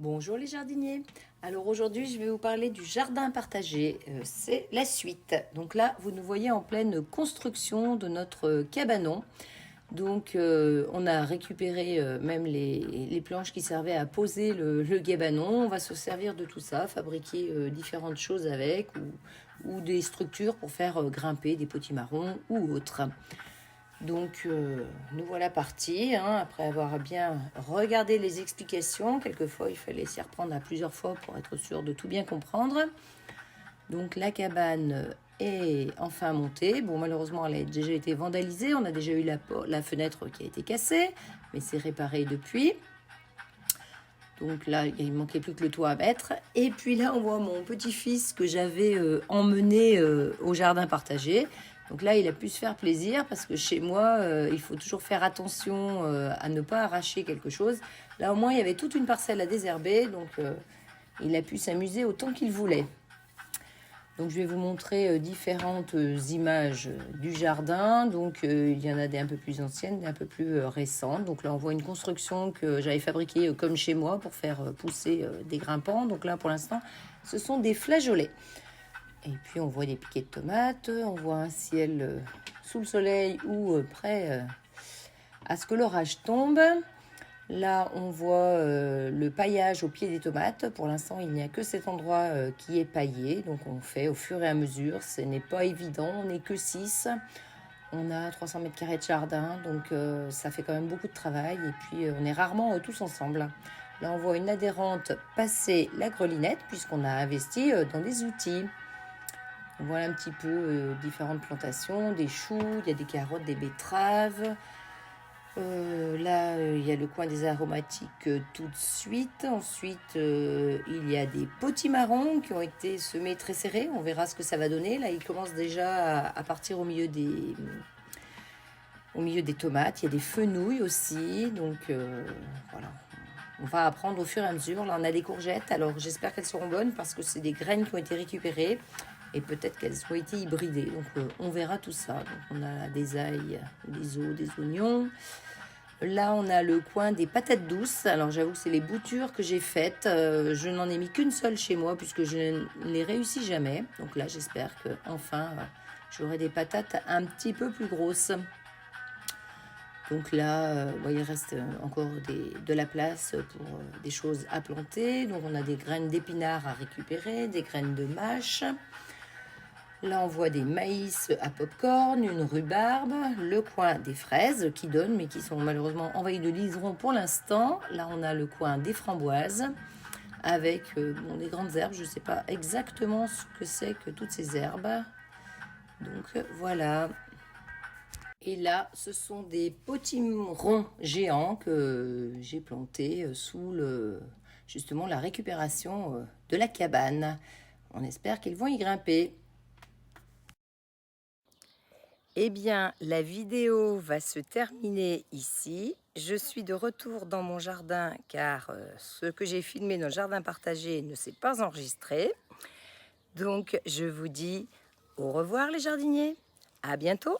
Bonjour les jardiniers. Alors aujourd'hui je vais vous parler du jardin partagé, c'est la suite. Donc là vous nous voyez en pleine construction de notre cabanon. Donc on a récupéré même les planches qui servaient à poser le cabanon. On va se servir de tout ça, fabriquer différentes choses avec ou des structures pour faire grimper des potimarrons ou autres. Donc nous voilà partis, hein, après avoir bien regardé les explications. Quelquefois il fallait s'y reprendre à plusieurs fois pour être sûr de tout bien comprendre. Donc la cabane est enfin montée. Bon, malheureusement elle a déjà été vandalisée, on a déjà eu la fenêtre qui a été cassée, mais c'est réparé depuis. Donc là, il ne manquait plus que le toit à mettre. Et puis là, on voit mon petit-fils que j'avais emmené au jardin partagé. Donc là, il a pu se faire plaisir parce que chez moi, il faut toujours faire attention à ne pas arracher quelque chose. Là, au moins, il y avait toute une parcelle à désherber. Donc, il a pu s'amuser autant qu'il voulait. Donc, je vais vous montrer différentes images du jardin. Donc, il y en a des un peu plus anciennes, des un peu plus récentes. Donc là, on voit une construction que j'avais fabriquée comme chez moi pour faire pousser des grimpants. Donc là, pour l'instant, ce sont des flageolets. Et puis, on voit des piquets de tomates. On voit un ciel sous le soleil ou prêt à ce que l'orage tombe. Là, on voit le paillage au pied des tomates. Pour l'instant, il n'y a que cet endroit qui est paillé. Donc, on fait au fur et à mesure. Ce n'est pas évident. On n'est que 6. On a 300 mètres carrés de jardin. Donc, ça fait quand même beaucoup de travail. Et puis, on est rarement tous ensemble. Là, on voit une adhérente passer la grelinette puisqu'on a investi dans des outils. On voit un petit peu différentes plantations, des choux, il y a des carottes, des betteraves. Là, il y a le coin des aromatiques tout de suite. Ensuite, il y a des potimarrons qui ont été semés très serrés. On verra ce que ça va donner. Là, ils commencent déjà à partir au milieu des tomates. Il y a des fenouilles aussi. Donc, voilà. On va apprendre au fur et à mesure. Là, on a des courgettes. Alors, j'espère qu'elles seront bonnes parce que c'est des graines qui ont été récupérées. Et peut-être qu'elles ont été hybridées. Donc, on verra tout ça. Donc, on a des ails, des oignons. Là, on a le coin des patates douces. Alors, j'avoue que c'est les boutures que j'ai faites. Je n'en ai mis qu'une seule chez moi puisque je ne les réussis jamais. Donc là, j'espère qu'enfin, j'aurai des patates un petit peu plus grosses. Donc là, il reste encore de la place pour des choses à planter. Donc, on a des graines d'épinards à récupérer, des graines de mâche. Là, on voit des maïs à popcorn, une rhubarbe, le coin des fraises qui donnent, mais qui sont malheureusement envahies de liserons pour l'instant. Là, on a le coin des framboises avec des grandes herbes. Je ne sais pas exactement ce que c'est que toutes ces herbes. Donc, voilà. Et là, ce sont des potimarrons géants que j'ai plantés sous justement la récupération de la cabane. On espère qu'ils vont y grimper. Eh bien, la vidéo va se terminer ici. Je suis de retour dans mon jardin car ce que j'ai filmé dans le jardin partagé ne s'est pas enregistré. Donc, je vous dis au revoir les jardiniers. À bientôt.